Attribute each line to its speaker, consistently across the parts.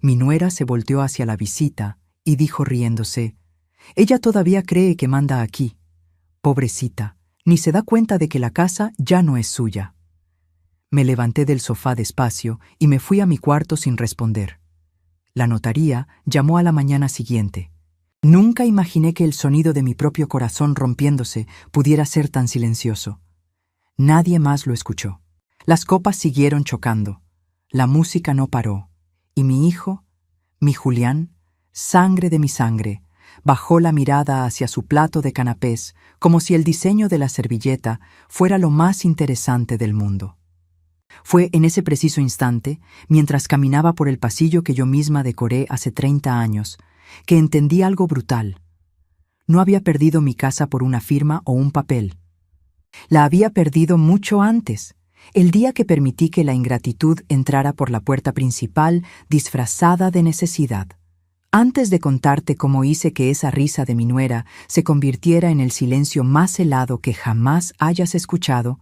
Speaker 1: Mi nuera se volteó hacia la visita y dijo riéndose: «Ella todavía cree que manda aquí. Pobrecita, ni se da cuenta de que la casa ya no es suya». Me levanté del sofá despacio y me fui a mi cuarto sin responder. La notaría llamó a la mañana siguiente. Nunca imaginé que el sonido de mi propio corazón rompiéndose pudiera ser tan silencioso. Nadie más lo escuchó. Las copas siguieron chocando. La música no paró. Y mi hijo, mi Julián, sangre de mi sangre, bajó la mirada hacia su plato de canapés como si el diseño de la servilleta fuera lo más interesante del mundo. Fue en ese preciso instante, mientras caminaba por el pasillo que yo misma decoré hace 30 años, que entendí algo brutal. No había perdido mi casa por una firma o un papel. La había perdido mucho antes, el día que permití que la ingratitud entrara por la puerta principal disfrazada de necesidad. Antes de contarte cómo hice que esa risa de mi nuera se convirtiera en el silencio más helado que jamás hayas escuchado,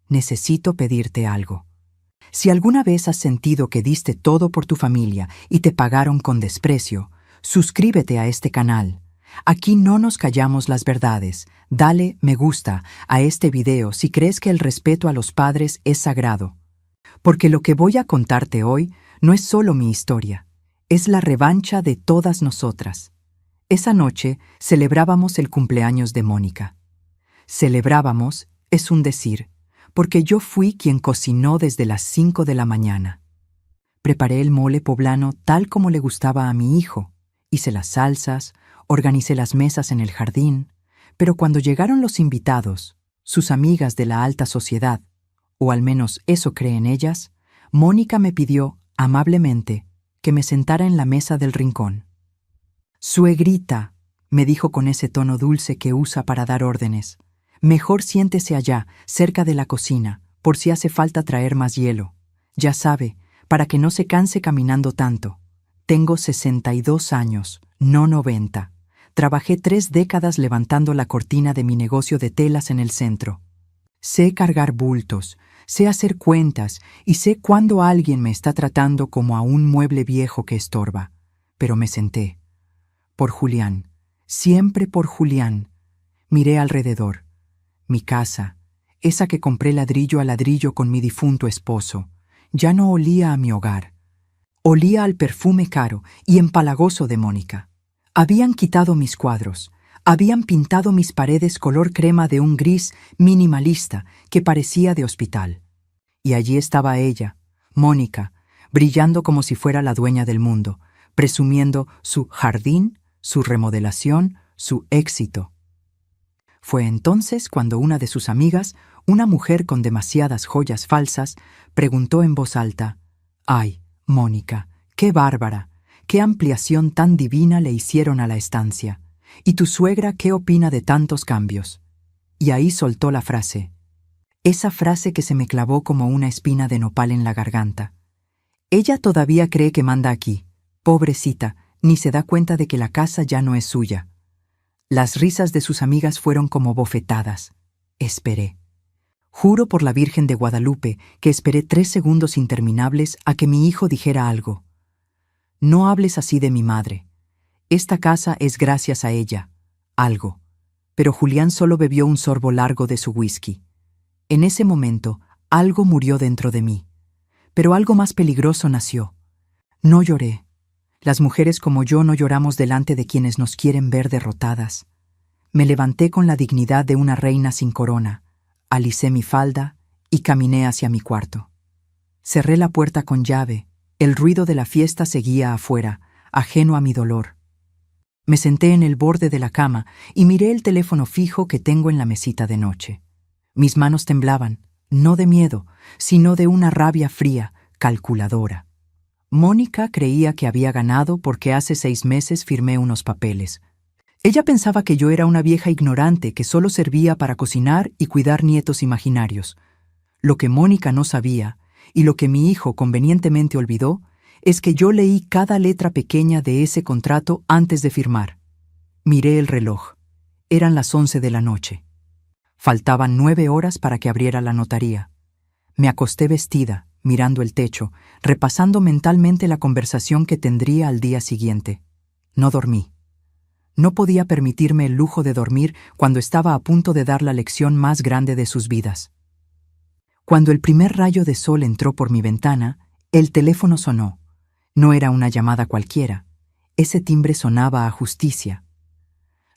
Speaker 1: necesito pedirte algo. Si alguna vez has sentido que diste todo por tu familia y te pagaron con desprecio, suscríbete a este canal. Aquí no nos callamos las verdades. Dale me gusta a este video si crees que el respeto a los padres es sagrado. Porque lo que voy a contarte hoy no es solo mi historia, es la revancha de todas nosotras. Esa noche celebrábamos el cumpleaños de Mónica. Celebrábamos es un decir, porque yo fui quien cocinó desde las 5 de la mañana. Preparé el mole poblano tal como le gustaba a mi hijo, hice las salsas, organicé las mesas en el jardín, pero cuando llegaron los invitados, sus amigas de la alta sociedad, o al menos eso creen ellas, Mónica me pidió, amablemente, que me sentara en la mesa del rincón. «Suegrita», me dijo con ese tono dulce que usa para dar órdenes, «mejor siéntese allá, cerca de la cocina, por si hace falta traer más hielo. Ya sabe, para que no se canse caminando tanto. Tengo 62 años, no 90. Trabajé 3 décadas levantando la cortina de mi negocio de telas en el centro. Sé cargar bultos, sé hacer cuentas y sé cuándo alguien me está tratando como a un mueble viejo que estorba. Pero me senté. Por Julián, siempre por Julián. Miré alrededor. Mi casa, esa que compré ladrillo a ladrillo con mi difunto esposo, ya no olía a mi hogar. Olía al perfume caro y empalagoso de Mónica. Habían quitado mis cuadros, habían pintado mis paredes color crema de un gris minimalista que parecía de hospital. Y allí estaba ella, Mónica, brillando como si fuera la dueña del mundo, presumiendo su jardín, su remodelación, su éxito. Fue entonces cuando una de sus amigas, una mujer con demasiadas joyas falsas, preguntó en voz alta: «Ay, Mónica, qué bárbara, qué ampliación tan divina le hicieron a la estancia. ¿Y tu suegra qué opina de tantos cambios?». Y ahí soltó la frase. Esa frase que se me clavó como una espina de nopal en la garganta. Ella todavía cree que manda aquí. Pobrecita, ni se da cuenta de que la casa ya no es suya. Las risas de sus amigas fueron como bofetadas. Esperé. Juro por la Virgen de Guadalupe que esperé 3 segundos interminables a que mi hijo dijera algo. «No hables así de mi madre. Esta casa es gracias a ella». Algo. Pero Julián solo bebió un sorbo largo de su whisky. En ese momento, algo murió dentro de mí. Pero algo más peligroso nació. No lloré. Las mujeres como yo no lloramos delante de quienes nos quieren ver derrotadas. Me levanté con la dignidad de una reina sin corona, alicé mi falda y caminé hacia mi cuarto. Cerré la puerta con llave, el ruido de la fiesta seguía afuera, ajeno a mi dolor. Me senté en el borde de la cama y miré el teléfono fijo que tengo en la mesita de noche. Mis manos temblaban, no de miedo, sino de una rabia fría, calculadora. Mónica creía que había ganado porque hace 6 meses firmé unos papeles. Ella pensaba que yo era una vieja ignorante que solo servía para cocinar y cuidar nietos imaginarios. Lo que Mónica no sabía, y lo que mi hijo convenientemente olvidó, es que yo leí cada letra pequeña de ese contrato antes de firmar. Miré el reloj. Eran las 11 de la noche. Faltaban 9 horas para que abriera la notaría. Me acosté vestida, mirando el techo, repasando mentalmente la conversación que tendría al día siguiente. No dormí. No podía permitirme el lujo de dormir cuando estaba a punto de dar la lección más grande de sus vidas. Cuando el primer rayo de sol entró por mi ventana, el teléfono sonó. No era una llamada cualquiera. Ese timbre sonaba a justicia.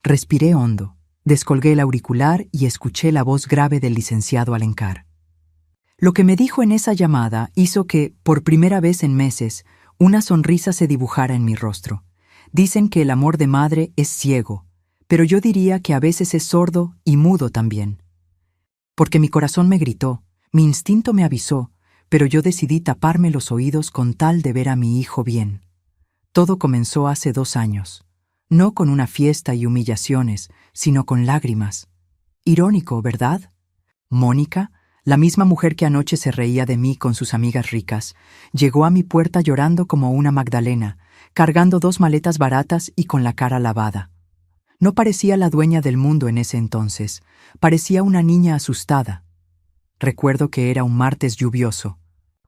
Speaker 1: Respiré hondo, descolgué el auricular y escuché la voz grave del licenciado Alencar. Lo que me dijo en esa llamada hizo que, por primera vez en meses, una sonrisa se dibujara en mi rostro. Dicen que el amor de madre es ciego, pero yo diría que a veces es sordo y mudo también. Porque mi corazón me gritó, mi instinto me avisó, pero yo decidí taparme los oídos con tal de ver a mi hijo bien. Todo comenzó hace 2 años, no con una fiesta y humillaciones, sino con lágrimas. Irónico, ¿verdad? Mónica, la misma mujer que anoche se reía de mí con sus amigas ricas, llegó a mi puerta llorando como una Magdalena, cargando 2 maletas baratas y con la cara lavada. No parecía la dueña del mundo en ese entonces, parecía una niña asustada. Recuerdo que era un martes lluvioso.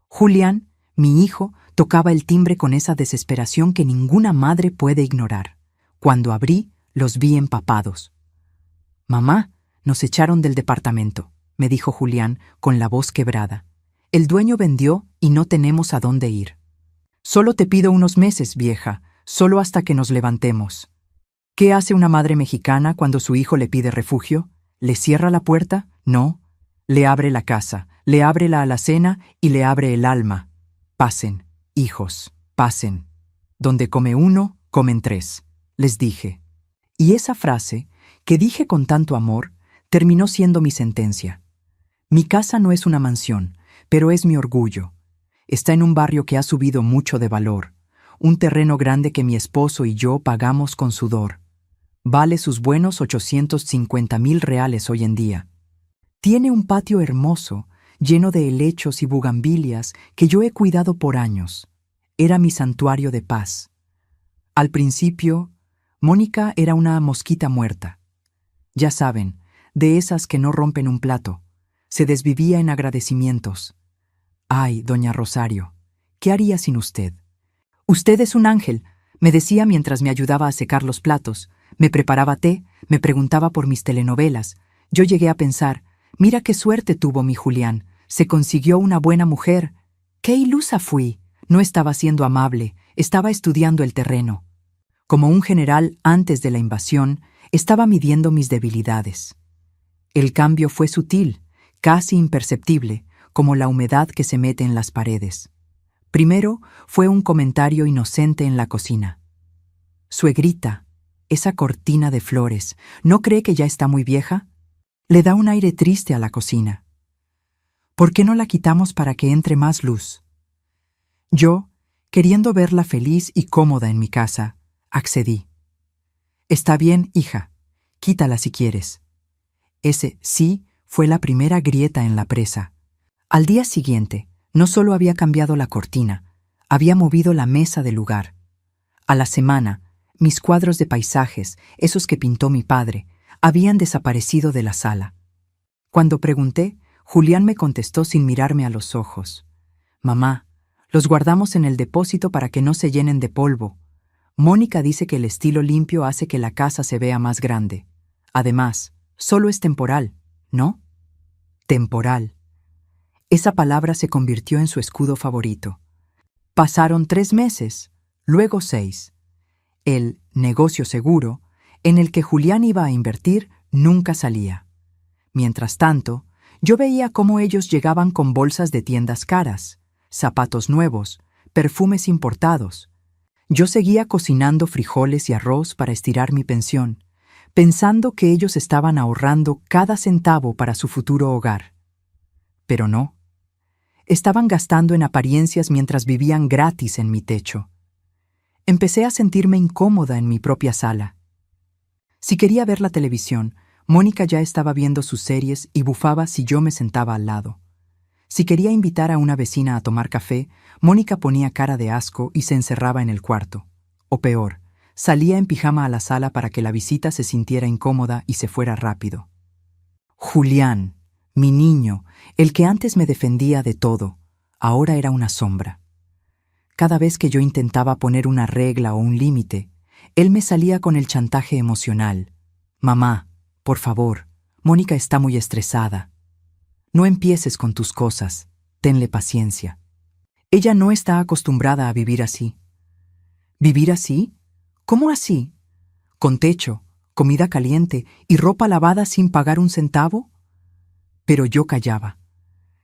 Speaker 1: Julián, mi hijo, tocaba el timbre con esa desesperación que ninguna madre puede ignorar. Cuando abrí, los vi empapados. «Mamá, nos echaron del departamento», me dijo Julián con la voz quebrada. «El dueño vendió y no tenemos a dónde ir. Solo te pido unos meses, vieja, solo hasta que nos levantemos». ¿Qué hace una madre mexicana cuando su hijo le pide refugio? ¿Le cierra la puerta? No. Le abre la casa, le abre la alacena y le abre el alma. «Pasen, hijos, pasen. Donde come uno, comen 3», les dije. Y esa frase, que dije con tanto amor, terminó siendo mi sentencia. Mi casa no es una mansión, pero es mi orgullo. Está en un barrio que ha subido mucho de valor, un terreno grande que mi esposo y yo pagamos con sudor. Vale sus buenos 850,000 reales hoy en día. Tiene un patio hermoso, lleno de helechos y bugambilias que yo he cuidado por años. Era mi santuario de paz. Al principio, Mónica era una mosquita muerta. Ya saben, de esas que no rompen un plato. Se desvivía en agradecimientos. «Ay, doña Rosario, ¿qué haría sin usted? Usted es un ángel», me decía mientras me ayudaba a secar los platos, me preparaba té, me preguntaba por mis telenovelas. Yo llegué a pensar, mira qué suerte tuvo mi Julián, se consiguió una buena mujer. ¡Qué ilusa fui! No estaba siendo amable, estaba estudiando el terreno. Como un general antes de la invasión, estaba midiendo mis debilidades. El cambio fue sutil, casi imperceptible, como la humedad que se mete en las paredes. Primero fue un comentario inocente en la cocina. «Suegrita, esa cortina de flores, ¿no cree que ya está muy vieja? Le da un aire triste a la cocina. ¿Por qué no la quitamos para que entre más luz?» Yo, queriendo verla feliz y cómoda en mi casa, accedí. «Está bien, hija, quítala si quieres». Ese sí fue la primera grieta en la presa. Al día siguiente, no solo había cambiado la cortina, había movido la mesa del lugar. A la semana, mis cuadros de paisajes, esos que pintó mi padre, habían desaparecido de la sala. Cuando pregunté, Julián me contestó sin mirarme a los ojos. «Mamá, los guardamos en el depósito para que no se llenen de polvo. Mónica dice que el estilo limpio hace que la casa se vea más grande. Además, solo es temporal, ¿no?» Temporal. Esa palabra se convirtió en su escudo favorito. Pasaron 3 meses, luego 6. El negocio seguro, en el que Julián iba a invertir, nunca salía. Mientras tanto, yo veía cómo ellos llegaban con bolsas de tiendas caras, zapatos nuevos, perfumes importados. Yo seguía cocinando frijoles y arroz para estirar mi pensión, pensando que ellos estaban ahorrando cada centavo para su futuro hogar. Pero no. Estaban gastando en apariencias mientras vivían gratis en mi techo. Empecé a sentirme incómoda en mi propia sala. Si quería ver la televisión, Mónica ya estaba viendo sus series y bufaba si yo me sentaba al lado. Si quería invitar a una vecina a tomar café, Mónica ponía cara de asco y se encerraba en el cuarto. O peor, salía en pijama a la sala para que la visita se sintiera incómoda y se fuera rápido. Julián, mi niño, el que antes me defendía de todo, Ahora era una sombra. Cada vez que yo intentaba poner una regla o un límite, él me salía con el chantaje emocional. Mamá, por favor, Mónica está muy estresada. No empieces con tus cosas, tenle paciencia. Ella no está acostumbrada a vivir así. ¿Vivir así? ¿Cómo así? ¿Con techo, comida caliente y ropa lavada sin pagar un centavo? Pero yo callaba.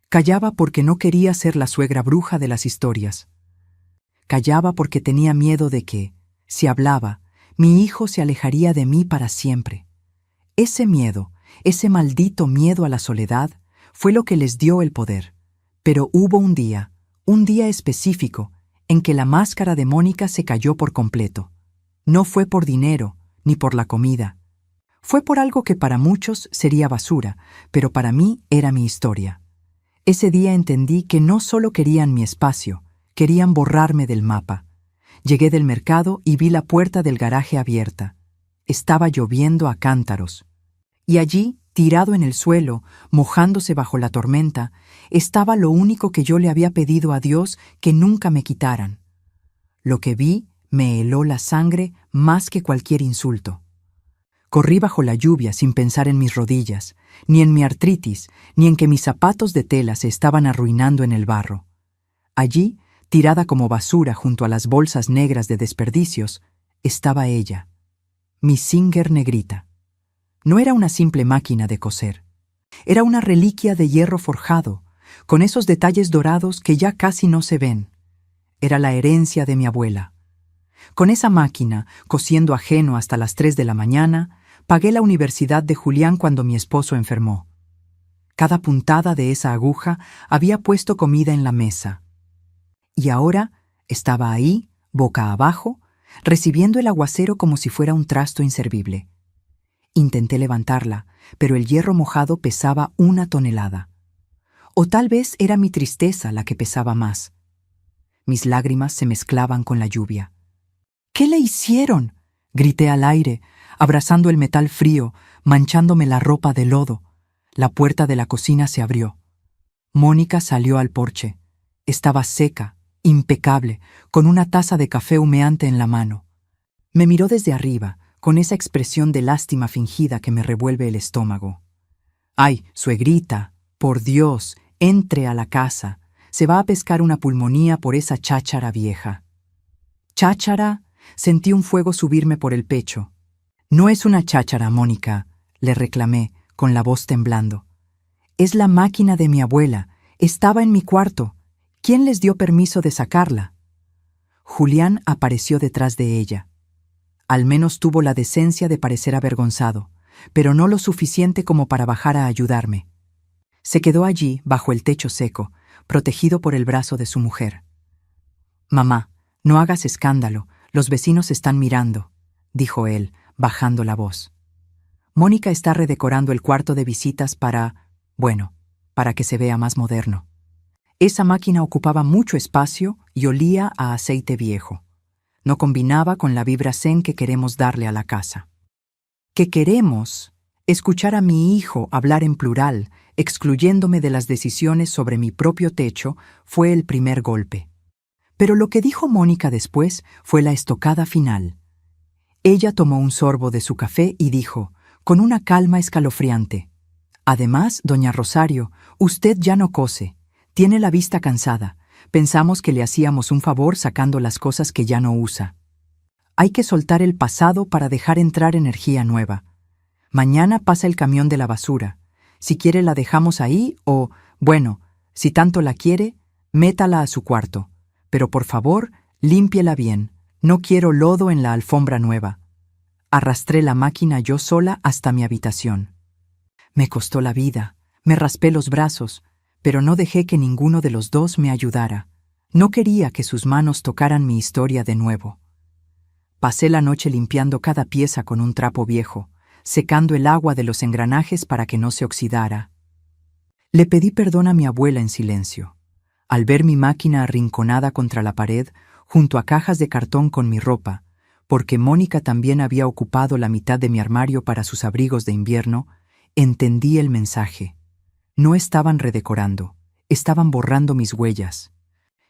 Speaker 1: Callaba porque no quería ser la suegra bruja de las historias. Callaba porque tenía miedo de que, si hablaba, mi hijo se alejaría de mí para siempre. Ese miedo, ese maldito miedo a la soledad, fue lo que les dio el poder. Pero hubo un día específico, en que la máscara de Mónica se cayó por completo. No fue por dinero, ni por la comida. Fue por algo que para muchos sería basura, pero para mí era mi historia. Ese día entendí que no solo querían mi espacio, querían borrarme del mapa. Llegué del mercado y vi la puerta del garaje abierta. Estaba lloviendo a cántaros. Y allí, tirado en el suelo, mojándose bajo la tormenta, estaba lo único que yo le había pedido a Dios que nunca me quitaran. Lo que vi me heló la sangre más que cualquier insulto. Corrí bajo la lluvia sin pensar en mis rodillas, ni en mi artritis, ni en que mis zapatos de tela se estaban arruinando en el barro. Allí, tirada como basura junto a las bolsas negras de desperdicios, estaba ella, mi Singer negrita. No era una simple máquina de coser. Era una reliquia de hierro forjado, con esos detalles dorados que ya casi no se ven. Era la herencia de mi abuela. Con esa máquina, cosiendo ajeno hasta las 3 de la mañana, pagué la universidad de Julián cuando mi esposo enfermó. Cada puntada de esa aguja había puesto comida en la mesa. Y ahora estaba ahí, boca abajo, recibiendo el aguacero como si fuera un trasto inservible. Intenté levantarla, pero el hierro mojado pesaba 1 tonelada. O tal vez era mi tristeza la que pesaba más. Mis lágrimas se mezclaban con la lluvia. ¿Qué le hicieron?, grité al aire, abrazando el metal frío, manchándome la ropa de lodo. La puerta de la cocina se abrió. Mónica salió al porche. Estaba seca, impecable, con una taza de café humeante en la mano. Me miró desde arriba, con esa expresión de lástima fingida que me revuelve el estómago. «Ay, suegrita, por Dios, entre a la casa. Se va a pescar una pulmonía por esa cháchara vieja». «¿Cháchara?», sentí un fuego subirme por el pecho. «No es una cháchara, Mónica», le reclamé, con la voz temblando. «Es la máquina de mi abuela. Estaba en mi cuarto. ¿Quién les dio permiso de sacarla?» Julián apareció detrás de ella. Al menos tuvo la decencia de parecer avergonzado, pero no lo suficiente como para bajar a ayudarme. Se quedó allí, bajo el techo seco, protegido por el brazo de su mujer. «Mamá, no hagas escándalo, los vecinos están mirando», dijo él, bajando la voz. «Mónica está redecorando el cuarto de visitas para que se vea más moderno». Esa máquina ocupaba mucho espacio y olía a aceite viejo. No combinaba con la vibra zen que queremos darle a la casa. Que queremos escuchar a mi hijo hablar en plural, excluyéndome de las decisiones sobre mi propio techo, fue el primer golpe. Pero lo que dijo Mónica después fue la estocada final. Ella tomó un sorbo de su café y dijo, con una calma escalofriante: «Además, doña Rosario, usted ya no cose, tiene la vista cansada. Pensamos que le hacíamos un favor sacando las cosas que ya no usa. Hay que soltar el pasado para dejar entrar energía nueva. Mañana pasa el camión de la basura. Si quiere la dejamos ahí o, si tanto la quiere, métala a su cuarto. Pero por favor, límpiela bien. No quiero lodo en la alfombra nueva». Arrastré la máquina yo sola hasta mi habitación. Me costó la vida, me raspé los brazos, pero no dejé que ninguno de los dos me ayudara. No quería que sus manos tocaran mi historia de nuevo. Pasé la noche limpiando cada pieza con un trapo viejo, secando el agua de los engranajes para que no se oxidara. Le pedí perdón a mi abuela en silencio. Al ver mi máquina arrinconada contra la pared, junto a cajas de cartón con mi ropa, porque Mónica también había ocupado la mitad de mi armario para sus abrigos de invierno, entendí el mensaje. No estaban redecorando, estaban borrando mis huellas.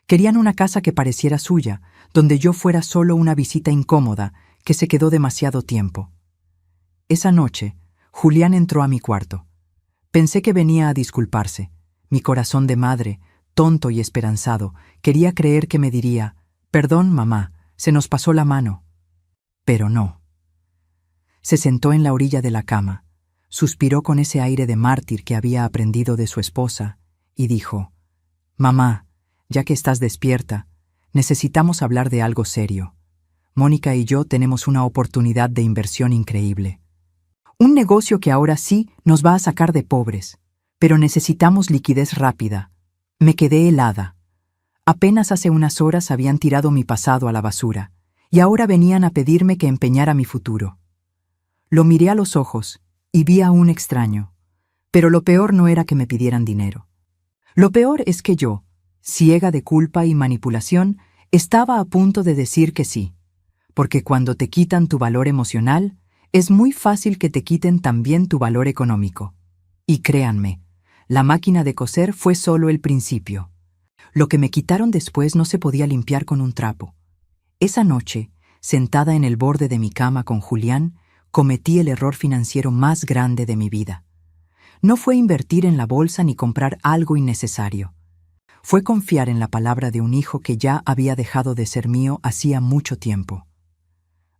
Speaker 1: Querían una casa que pareciera suya, donde yo fuera solo una visita incómoda que se quedó demasiado tiempo. Esa noche, Julián entró a mi cuarto. Pensé que venía a disculparse. Mi corazón de madre, tonto y esperanzado, quería creer que me diría: «Perdón, mamá, se nos pasó la mano». Pero no. Se sentó en la orilla de la cama, suspiró con ese aire de mártir que había aprendido de su esposa y dijo: «Mamá, ya que estás despierta, necesitamos hablar de algo serio. Mónica y yo tenemos una oportunidad de inversión increíble. Un negocio que ahora sí nos va a sacar de pobres, pero necesitamos liquidez rápida». Me quedé helada. Apenas hace unas horas habían tirado mi pasado a la basura, y ahora venían a pedirme que empeñara mi futuro. Lo miré a los ojos y vi a un extraño, pero lo peor no era que me pidieran dinero. Lo peor es que yo, ciega de culpa y manipulación, estaba a punto de decir que sí, porque cuando te quitan tu valor emocional, es muy fácil que te quiten también tu valor económico. Y créanme, la máquina de coser fue solo el principio. Lo que me quitaron después no se podía limpiar con un trapo. Esa noche, sentada en el borde de mi cama con Julián, cometí el error financiero más grande de mi vida. No fue invertir en la bolsa ni comprar algo innecesario. Fue confiar en la palabra de un hijo que ya había dejado de ser mío hacía mucho tiempo.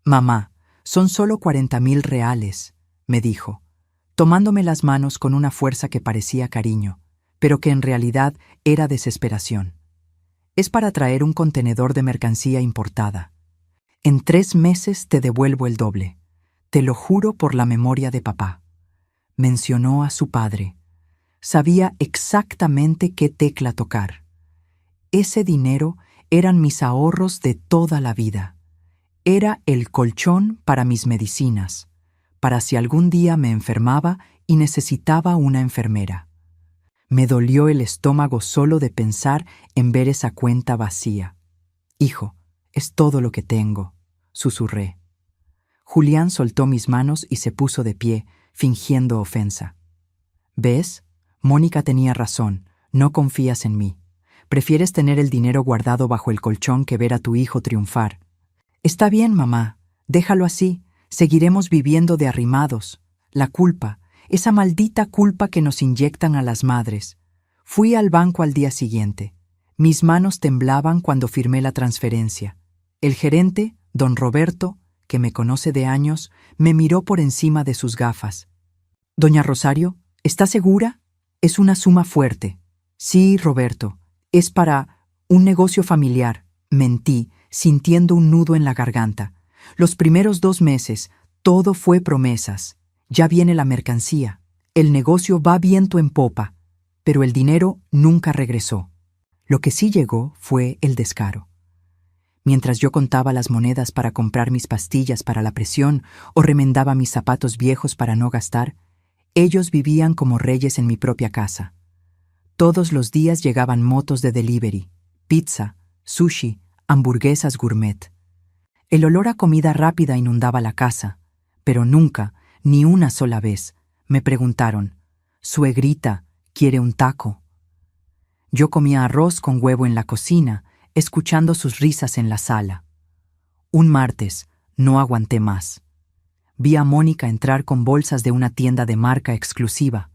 Speaker 1: «Mamá, son solo 40,000 reales», me dijo, tomándome las manos con una fuerza que parecía cariño, pero que en realidad era desesperación. «Es para traer un contenedor de mercancía importada. En 3 meses te devuelvo el doble. Te lo juro por la memoria de papá». Mencionó a su padre. Sabía exactamente qué tecla tocar. Ese dinero eran mis ahorros de toda la vida. Era el colchón para mis medicinas, para si algún día me enfermaba y necesitaba una enfermera. Me dolió el estómago solo de pensar en ver esa cuenta vacía. «Hijo, es todo lo que tengo», susurré. Julián soltó mis manos y se puso de pie, fingiendo ofensa. «¿Ves? Mónica tenía razón, no confías en mí. Prefieres tener el dinero guardado bajo el colchón que ver a tu hijo triunfar». «Está bien, mamá, déjalo así, seguiremos viviendo de arrimados. La culpa, esa maldita culpa que nos inyectan a las madres». Fui al banco al día siguiente. Mis manos temblaban cuando firmé la transferencia. El gerente, don Roberto, que me conoce de años, me miró por encima de sus gafas. «Doña Rosario, ¿está segura? Es una suma fuerte». «Sí, Roberto, es para un negocio familiar», mentí, sintiendo un nudo en la garganta. Los primeros 2 meses, todo fue promesas. Ya viene la mercancía. El negocio va viento en popa. Pero el dinero nunca regresó. Lo que sí llegó fue el descaro. Mientras yo contaba las monedas para comprar mis pastillas para la presión o remendaba mis zapatos viejos para no gastar, ellos vivían como reyes en mi propia casa. Todos los días llegaban motos de delivery, pizza, sushi, hamburguesas gourmet. El olor a comida rápida inundaba la casa, pero nunca, ni una sola vez, me preguntaron: «Suegrita, ¿quiere un taco?». Yo comía arroz con huevo en la cocina, escuchando sus risas en la sala. Un martes, no aguanté más. Vi a Mónica entrar con bolsas de una tienda de marca exclusiva.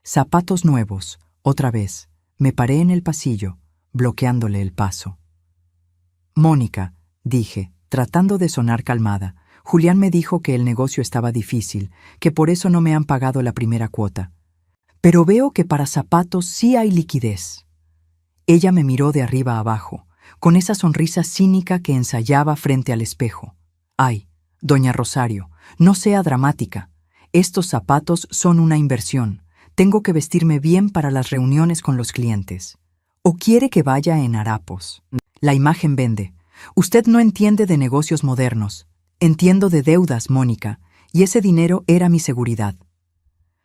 Speaker 1: Zapatos nuevos, otra vez. Me paré en el pasillo, bloqueándole el paso. «Mónica», dije, tratando de sonar calmada, «Julián me dijo que el negocio estaba difícil, que por eso no me han pagado la primera cuota. Pero veo que para zapatos sí hay liquidez». Ella me miró de arriba a abajo, con esa sonrisa cínica que ensayaba frente al espejo. «Ay, doña Rosario, no sea dramática. Estos zapatos son una inversión. Tengo que vestirme bien para las reuniones con los clientes. ¿O quiere que vaya en harapos? La imagen vende. Usted no entiende de negocios modernos. Entiendo de deudas, Mónica, y ese dinero era mi seguridad».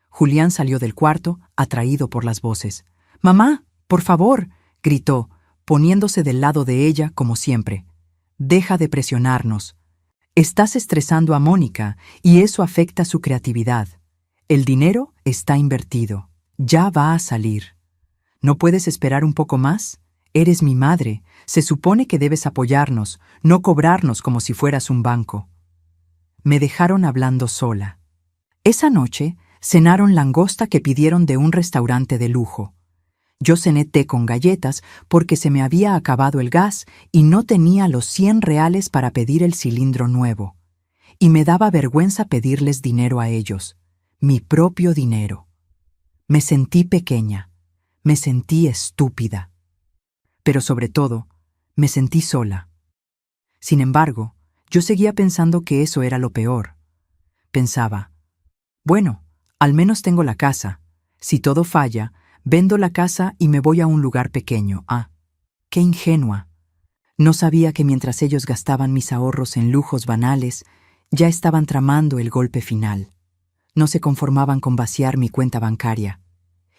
Speaker 1: Julián salió del cuarto, atraído por las voces. «Mamá, por favor», gritó, poniéndose del lado de ella como siempre. «Deja de presionarnos. Estás estresando a Mónica y eso afecta su creatividad. El dinero está invertido. Ya va a salir. ¿No puedes esperar un poco más? Eres mi madre. Se supone que debes apoyarnos, no cobrarnos como si fueras un banco. Me dejaron hablando sola. Esa noche cenaron langosta que pidieron de un restaurante de lujo. Yo cené té con galletas porque se me había acabado el gas y no tenía los 100 reales para pedir el cilindro nuevo. Y me daba vergüenza pedirles dinero a ellos, mi propio dinero. Me sentí pequeña, me sentí estúpida. Pero sobre todo, me sentí sola. Sin embargo, yo seguía pensando que eso era lo peor. Pensaba, bueno, al menos tengo la casa. Si todo falla, vendo la casa y me voy a un lugar pequeño. Ah, qué ingenua. No sabía que mientras ellos gastaban mis ahorros en lujos banales, ya estaban tramando el golpe final. No se conformaban con vaciar mi cuenta bancaria.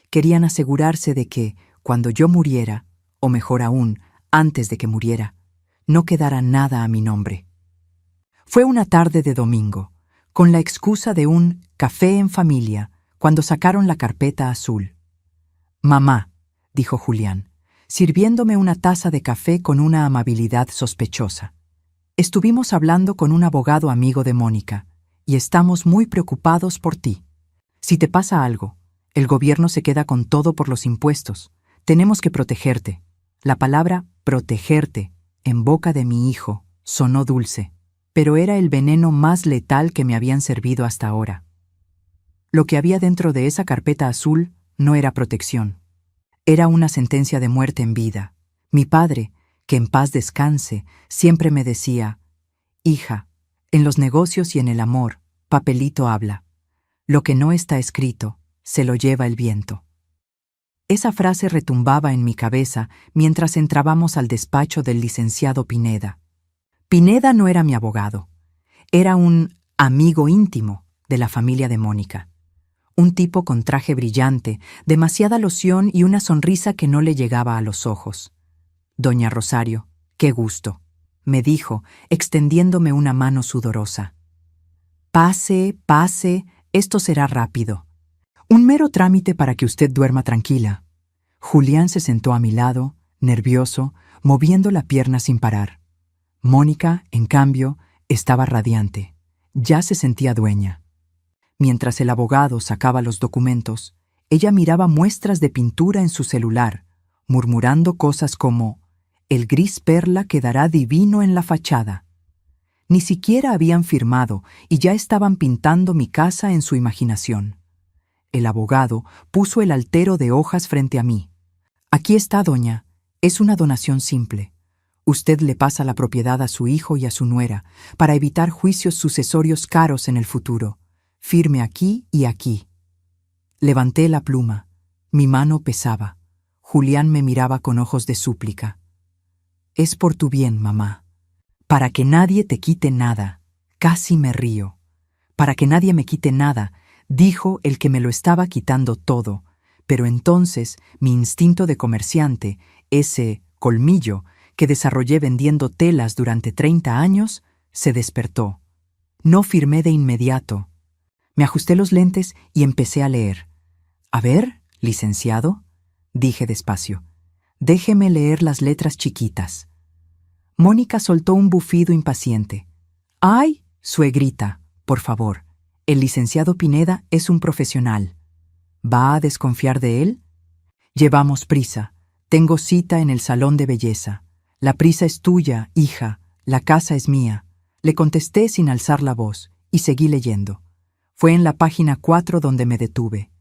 Speaker 1: Querían asegurarse de que, cuando yo muriera, o mejor aún, antes de que muriera, no quedara nada a mi nombre. Fue una tarde de domingo, con la excusa de un café en familia, cuando sacaron la carpeta azul. «Mamá», dijo Julián, sirviéndome una taza de café con una amabilidad sospechosa. «Estuvimos hablando con un abogado amigo de Mónica, y estamos muy preocupados por ti. Si te pasa algo, el gobierno se queda con todo por los impuestos. Tenemos que protegerte». La palabra «protegerte» en boca de mi hijo sonó dulce, pero era el veneno más letal que me habían servido hasta ahora. Lo que había dentro de esa carpeta azul no era protección. Era una sentencia de muerte en vida. Mi padre, que en paz descanse, siempre me decía: «Hija, en los negocios y en el amor, papelito habla. Lo que no está escrito, se lo lleva el viento». Esa frase retumbaba en mi cabeza mientras entrábamos al despacho del licenciado Pineda. Pineda no era mi abogado. Era un amigo íntimo de la familia de Mónica. Un tipo con traje brillante, demasiada loción y una sonrisa que no le llegaba a los ojos. «Doña Rosario, qué gusto», me dijo, extendiéndome una mano sudorosa. «Pase, pase, esto será rápido. Un mero trámite para que usted duerma tranquila». Julián se sentó a mi lado, nervioso, moviendo la pierna sin parar. Mónica, en cambio, estaba radiante. Ya se sentía dueña. Mientras el abogado sacaba los documentos, ella miraba muestras de pintura en su celular, murmurando cosas como: «El gris perla quedará divino en la fachada». Ni siquiera habían firmado y ya estaban pintando mi casa en su imaginación. El abogado puso el altero de hojas frente a mí. «Aquí está, doña. Es una donación simple. Usted le pasa la propiedad a su hijo y a su nuera para evitar juicios sucesorios caros en el futuro. Firme aquí y aquí». Levanté la pluma. Mi mano pesaba. Julián me miraba con ojos de súplica. «Es por tu bien, mamá. Para que nadie te quite nada». Casi me río. «Para que nadie me quite nada», dijo el que me lo estaba quitando todo, pero entonces mi instinto de comerciante, ese colmillo que desarrollé vendiendo telas durante 30 años, se despertó. No firmé de inmediato. Me ajusté los lentes y empecé a leer. «A ver, licenciado», dije despacio, «déjeme leer las letras chiquitas». Mónica soltó un bufido impaciente. «Ay, suegrita, por favor. El licenciado Pineda es un profesional. ¿Va a desconfiar de él? Llevamos prisa. Tengo cita en el salón de belleza. La prisa es tuya, hija. La casa es mía». Le contesté sin alzar la voz y seguí leyendo. Fue en la página 4 donde me detuve.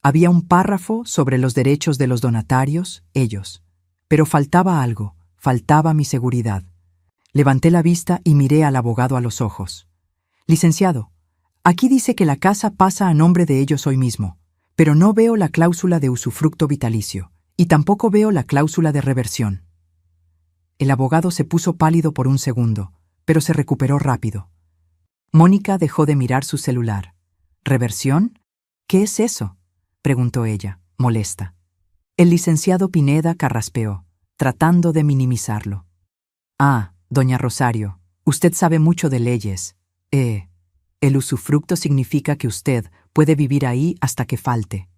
Speaker 1: Había un párrafo sobre los derechos de los donatarios, ellos. Pero faltaba algo, faltaba mi seguridad. Levanté la vista y miré al abogado a los ojos. «Licenciado, aquí dice que la casa pasa a nombre de ellos hoy mismo, pero no veo la cláusula de usufructo vitalicio y tampoco veo la cláusula de reversión». El abogado se puso pálido por un segundo, pero se recuperó rápido. Mónica dejó de mirar su celular. «¿Reversión? ¿Qué es eso?», preguntó ella, molesta. El licenciado Pineda carraspeó, tratando de minimizarlo. «Ah, doña Rosario, usted sabe mucho de leyes. El usufructo significa que usted puede vivir ahí hasta que falte.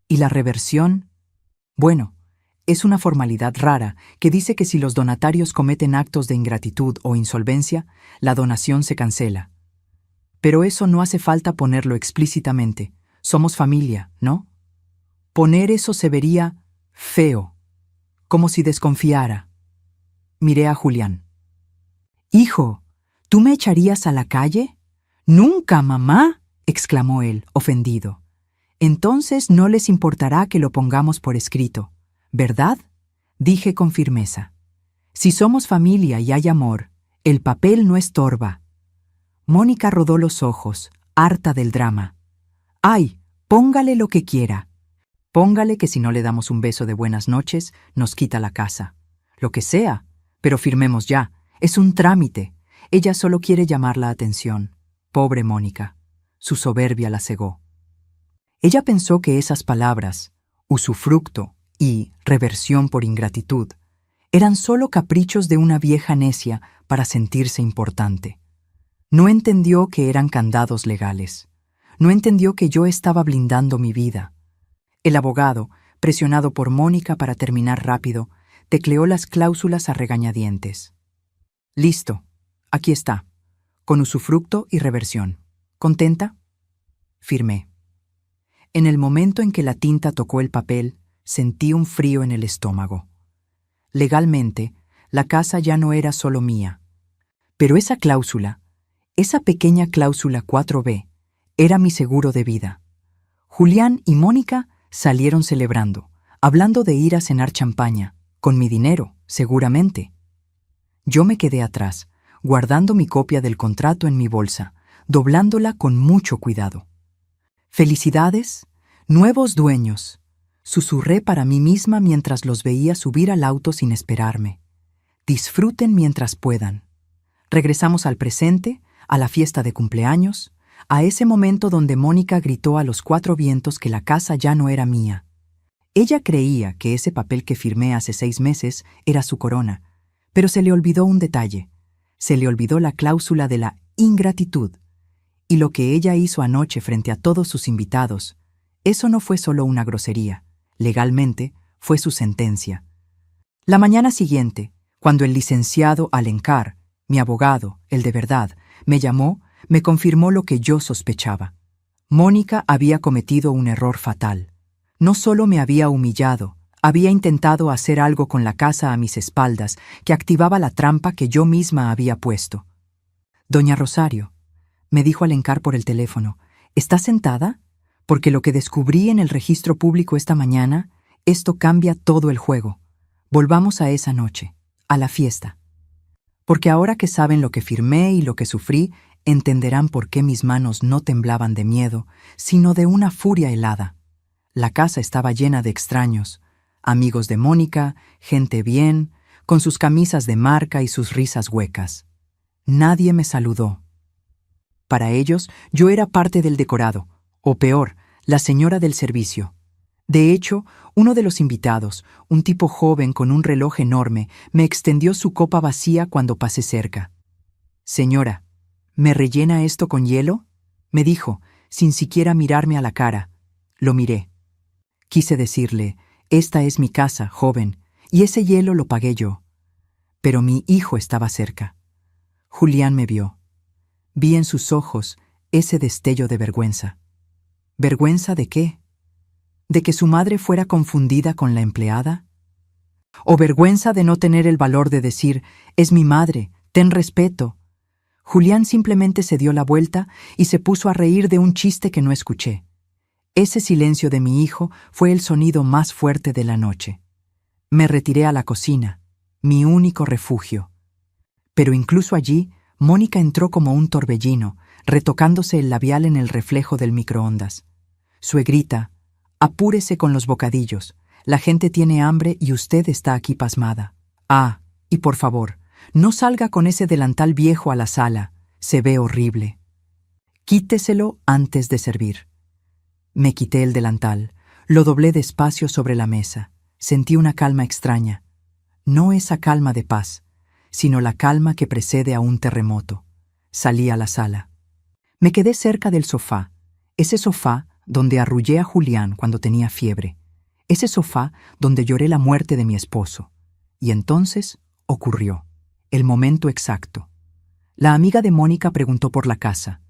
Speaker 1: ¿Y la reversión? Bueno, Es una formalidad rara que dice que si los donatarios cometen actos de ingratitud o insolvencia, la donación se cancela. Pero eso no hace falta ponerlo explícitamente. Somos familia, ¿no? Poner eso se vería feo, como si desconfiara. Miré a Julián. «Hijo, ¿tú me echarías a la calle?» «Nunca, mamá», exclamó él, ofendido. «Entonces no les importará que lo pongamos por escrito, ¿verdad?», dije con firmeza. «Si somos familia y hay amor, el papel no estorba». Mónica rodó los ojos, harta del drama. «Ay, póngale lo que quiera. Póngale que si no le damos un beso de buenas noches, nos quita la casa. Lo que sea, pero firmemos ya. Es un trámite. Ella solo quiere llamar la atención. Pobre Mónica. Su soberbia la cegó. Ella pensó que esas palabras, usufructo y reversión por ingratitud, eran solo caprichos de una vieja necia para sentirse importante. No entendió que eran candados legales. No entendió que yo estaba blindando mi vida. El abogado, presionado por Mónica para terminar rápido, tecleó las cláusulas a regañadientes. «Listo. Aquí está. Con usufructo y reversión. ¿Contenta?». Firmé. En el momento en que la tinta tocó el papel, sentí un frío en el estómago. Legalmente, la casa ya no era solo mía. Pero esa cláusula, esa pequeña cláusula 4B, era mi seguro de vida. Julián y Mónica salieron celebrando, hablando de ir a cenar champaña, con mi dinero, seguramente. Yo me quedé atrás, guardando mi copia del contrato en mi bolsa, doblándola con mucho cuidado. «Felicidades, nuevos dueños», susurré para mí misma mientras los veía subir al auto sin esperarme. «Disfruten mientras puedan». Regresamos al presente, a la fiesta de cumpleaños, a ese momento donde Mónica gritó a los 4 vientos que la casa ya no era mía. Ella creía que ese papel que firmé hace 6 meses era su corona, pero se le olvidó un detalle. Se le olvidó la cláusula de la ingratitud. Y lo que ella hizo anoche frente a todos sus invitados, eso no fue solo una grosería. Legalmente, fue su sentencia. La mañana siguiente, cuando el licenciado Alencar, mi abogado, el de verdad, me llamó, me confirmó lo que yo sospechaba. Mónica había cometido un error fatal. No solo me había humillado, había intentado hacer algo con la casa a mis espaldas que activaba la trampa que yo misma había puesto. «Doña Rosario», me dijo Alencar por el teléfono, «¿está sentada? Porque lo que descubrí en el registro público esta mañana, esto cambia todo el juego. Volvamos a esa noche, a la fiesta. Porque ahora que saben lo que firmé y lo que sufrí, entenderán por qué mis manos no temblaban de miedo, sino de una furia helada. La casa estaba llena de extraños, amigos de Mónica, gente bien, con sus camisas de marca y sus risas huecas. Nadie me saludó. Para ellos, yo era parte del decorado, o peor, la señora del servicio. De hecho, uno de los invitados, un tipo joven con un reloj enorme, me extendió su copa vacía cuando pasé cerca. «Señora, ¿me rellena esto con hielo?», me dijo, sin siquiera mirarme a la cara. Lo miré. Quise decirle, «Esta es mi casa, joven, y ese hielo lo pagué yo». Pero mi hijo estaba cerca. Julián me vio. Vi en sus ojos ese destello de vergüenza. ¿Vergüenza de qué? ¿De que su madre fuera confundida con la empleada? ¿O vergüenza de no tener el valor de decir, «Es mi madre, ten respeto»? Julián simplemente se dio la vuelta y se puso a reír de un chiste que no escuché. Ese silencio de mi hijo fue el sonido más fuerte de la noche. Me retiré a la cocina, mi único refugio. Pero incluso allí, Mónica entró como un torbellino, retocándose el labial en el reflejo del microondas. «Suegrita, apúrese con los bocadillos. La gente tiene hambre y usted está aquí pasmada. Ah, y por favor, no salga con ese delantal viejo a la sala. Se ve horrible. Quíteselo antes de servir». Me quité el delantal, lo doblé despacio sobre la mesa. Sentí una calma extraña. No esa calma de paz, sino la calma que precede a un terremoto. Salí a la sala. Me quedé cerca del sofá, ese sofá donde arrullé a Julián cuando tenía fiebre. ese sofá donde lloré la muerte de mi esposo. Y entonces ocurrió, el momento exacto. La amiga de Mónica preguntó por la casa.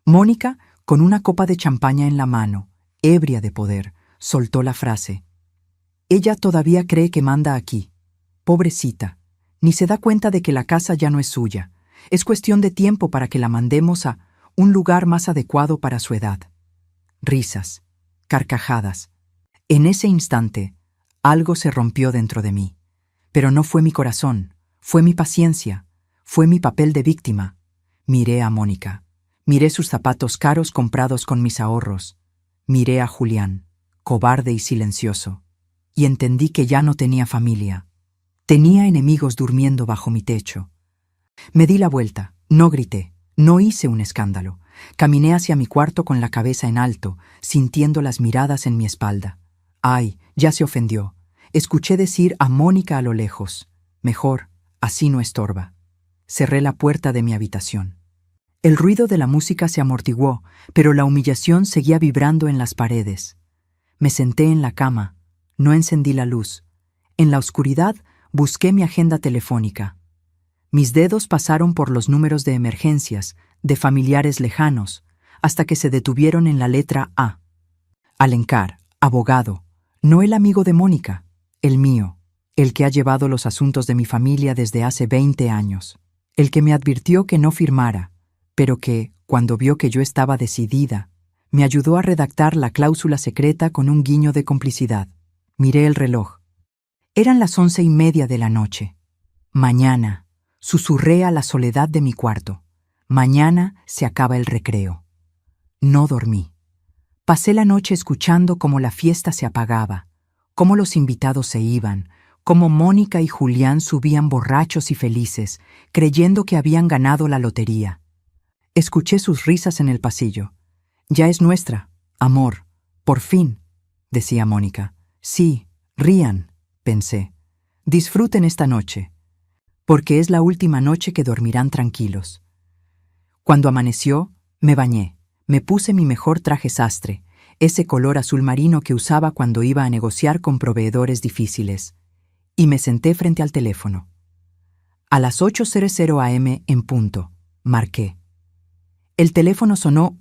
Speaker 1: Mónica, con una copa de champaña en la mano, ebria de poder, soltó la frase: «Ella todavía cree que manda aquí. Pobrecita, ni se da cuenta de que la casa ya no es suya. Es cuestión de tiempo para que la mandemos a un lugar más adecuado para su edad». Risas, carcajadas. En ese instante, algo se rompió dentro de mí. Pero no fue mi corazón, fue mi paciencia, fue mi papel de víctima. Miré a Mónica, miré sus zapatos caros comprados con mis ahorros, miré a Julián, cobarde y silencioso, y entendí que ya no tenía familia. Tenía enemigos durmiendo bajo mi techo. Me di la vuelta, no grité, no hice un escándalo. Caminé hacia mi cuarto con la cabeza en alto, sintiendo las miradas en mi espalda. Ay, ya se ofendió. Escuché decir a Mónica a lo lejos: «Mejor, así no estorba». Cerré la puerta de mi habitación. El ruido de la música se amortiguó, pero la humillación seguía vibrando en las paredes. Me senté en la cama, no encendí la luz. En la oscuridad busqué mi agenda telefónica. Mis dedos pasaron por los números de emergencias, de familiares lejanos, hasta que se detuvieron en la letra A. Alencar, abogado, no el amigo de Mónica, el mío, el que ha llevado los asuntos de mi familia desde hace 20 años, el que me advirtió que no firmara, pero que, cuando vio que yo estaba decidida, me ayudó a redactar la cláusula secreta con un guiño de complicidad. Miré el reloj. Eran las 11:30 de la noche. Mañana, susurré a la soledad de mi cuarto. Mañana se acaba el recreo. No dormí. Pasé la noche escuchando cómo la fiesta se apagaba, cómo los invitados se iban, cómo Mónica y Julián subían borrachos y felices, creyendo que habían ganado la lotería. Escuché sus risas en el pasillo. «Ya es nuestra, amor, por fin», decía Mónica. «Sí, rían», pensé. «Disfruten esta noche, porque es la última noche que dormirán tranquilos». Cuando amaneció, me bañé, me puse mi mejor traje sastre, ese color azul marino que usaba cuando iba a negociar con proveedores difíciles, y me senté frente al teléfono. A las 8:00 am en punto, marqué. El teléfono sonó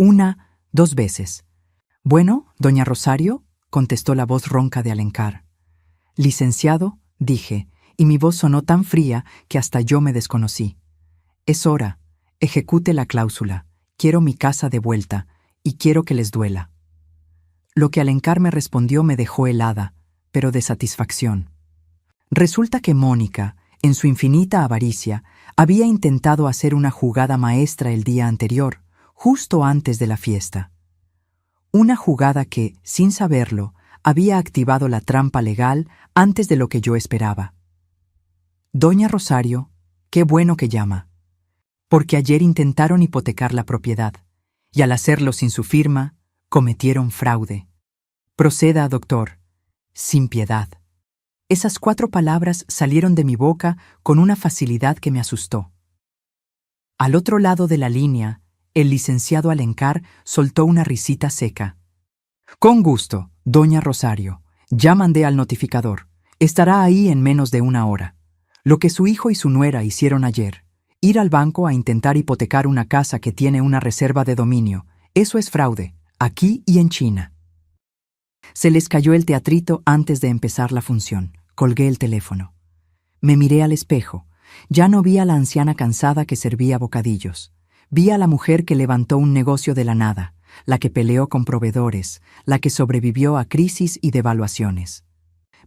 Speaker 1: 2 veces. «Bueno, doña Rosario», contestó la voz ronca de Alencar. «Licenciado», dije, y mi voz sonó tan fría que hasta yo me desconocí. «Es hora. Ejecute la cláusula. Quiero mi casa de vuelta, y quiero que les duela». Lo que Alencar me respondió me dejó helada, pero de satisfacción. Resulta que Mónica, en su infinita avaricia, había intentado hacer una jugada maestra el día anterior, justo antes de la fiesta. Una jugada que, sin saberlo, había activado la trampa legal antes de lo que yo esperaba. «Doña Rosario, qué bueno que llama. Porque ayer intentaron hipotecar la propiedad, y al hacerlo sin su firma, cometieron fraude. Proceda, doctor, sin piedad». Esas 4 palabras salieron de mi boca con una facilidad que me asustó. Al otro lado de la línea, el licenciado Alencar soltó una risita seca. «Con gusto, doña Rosario. Ya mandé al notificador. Estará ahí en menos de 1 hora. Lo que su hijo y su nuera hicieron ayer, ir al banco a intentar hipotecar una casa que tiene una reserva de dominio, eso es fraude, aquí y en China». Se les cayó el teatrito antes de empezar la función. Colgué el teléfono. Me miré al espejo. Ya no vi a la anciana cansada que servía bocadillos. Vi a la mujer que levantó un negocio de la nada, la que peleó con proveedores, la que sobrevivió a crisis y devaluaciones.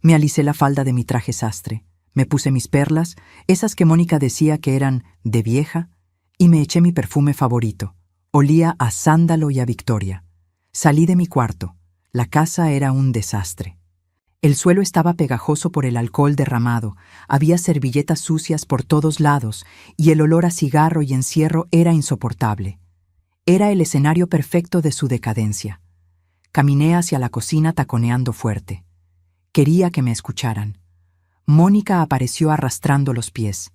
Speaker 1: Me alisé la falda de mi traje sastre, me puse mis perlas, esas que Mónica decía que eran de vieja, y me eché mi perfume favorito. Olía a sándalo y a Victoria. Salí de mi cuarto. La casa era un desastre. El suelo estaba pegajoso por el alcohol derramado, había servilletas sucias por todos lados y el olor a cigarro y encierro era insoportable. Era el escenario perfecto de su decadencia. Caminé hacia la cocina taconeando fuerte. Quería que me escucharan. Mónica apareció arrastrando los pies.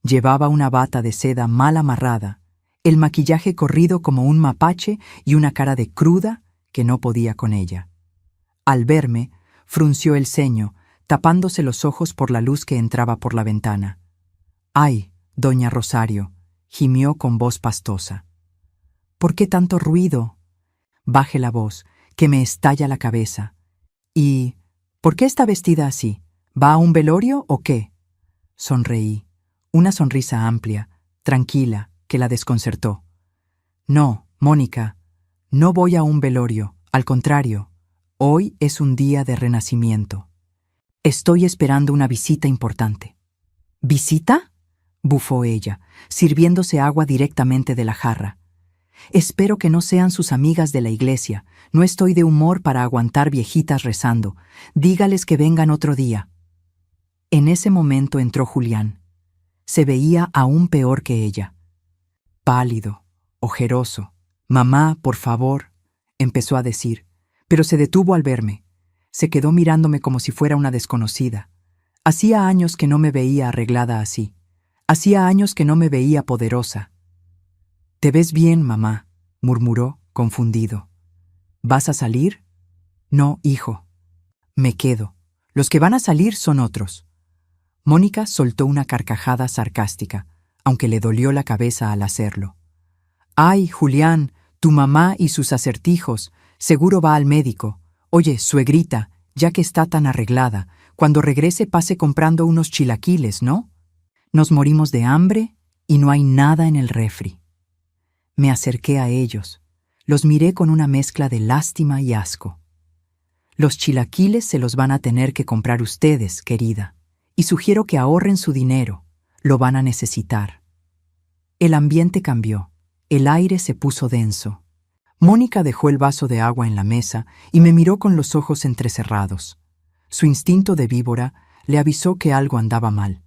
Speaker 1: Llevaba una bata de seda mal amarrada, el maquillaje corrido como un mapache y una cara de cruda que no podía con ella. Al verme, frunció el ceño, tapándose los ojos por la luz que entraba por la ventana. «Ay, doña Rosario», gimió con voz pastosa. «¿Por qué tanto ruido?» «Baje la voz, que me estalla la cabeza». «¿Y por qué está vestida así? ¿Va a un velorio o qué?» Sonreí, una sonrisa amplia, tranquila, que la desconcertó. «No, Mónica, no voy a un velorio, al contrario, hoy es un día de renacimiento. Estoy esperando una visita importante». «¿Visita?», bufó ella, sirviéndose agua directamente de la jarra. «Espero que no sean sus amigas de la iglesia. No estoy de humor para aguantar viejitas rezando. Dígales que vengan otro día». En ese momento entró Julián. Se veía aún peor que ella. Pálido, ojeroso. «Mamá, por favor», empezó a decir, pero se detuvo al verme. Se quedó mirándome como si fuera una desconocida. Hacía años que no me veía arreglada así. Hacía años que no me veía poderosa. «Te ves bien, mamá», murmuró, confundido. «¿Vas a salir?» «No, hijo. Me quedo. Los que van a salir son otros». Mónica soltó una carcajada sarcástica, aunque le dolió la cabeza al hacerlo. «Ay, Julián, tu mamá y sus acertijos. Seguro va al médico. Oye, suegrita, ya que está tan arreglada, cuando regrese pase comprando unos chilaquiles, ¿no? Nos morimos de hambre y no hay nada en el refri». Me acerqué a ellos. Los miré con una mezcla de lástima y asco. «Los chilaquiles se los van a tener que comprar ustedes, querida. Y sugiero que ahorren su dinero. Lo van a necesitar». El ambiente cambió. El aire se puso denso. Mónica dejó el vaso de agua en la mesa y me miró con los ojos entrecerrados. Su instinto de víbora le avisó que algo andaba mal.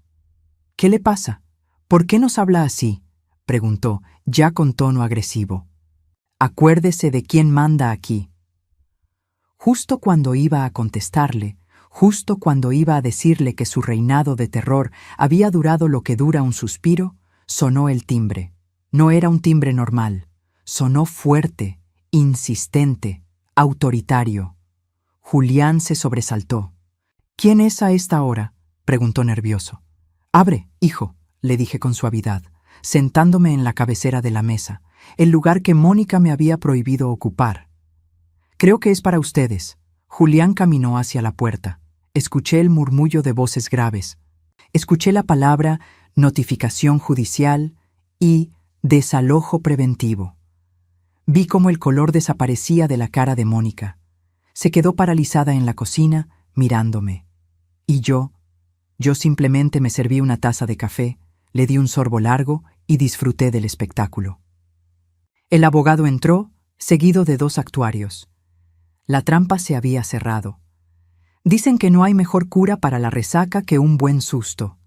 Speaker 1: «¿Qué le pasa? ¿Por qué nos habla así?», preguntó, ya con tono agresivo. «Acuérdese de quién manda aquí». Justo cuando iba a contestarle, justo cuando iba a decirle que su reinado de terror había durado lo que dura un suspiro, sonó el timbre. No era un timbre normal. Sonó fuerte, insistente, autoritario. Julián se sobresaltó. «¿Quién es a esta hora?», preguntó nervioso. «Abre, hijo», le dije con suavidad, sentándome en la cabecera de la mesa, el lugar que Mónica me había prohibido ocupar. «Creo que es para ustedes». Julián caminó hacia la puerta. Escuché el murmullo de voces graves. Escuché la palabra notificación judicial y desalojo preventivo. Vi cómo el color desaparecía de la cara de Mónica. Se quedó paralizada en la cocina, mirándome. Y yo simplemente me serví una taza de café, le di un sorbo largo y disfruté del espectáculo. El abogado entró, seguido de 2 actuarios. La trampa se había cerrado. Dicen que no hay mejor cura para la resaca que un buen susto.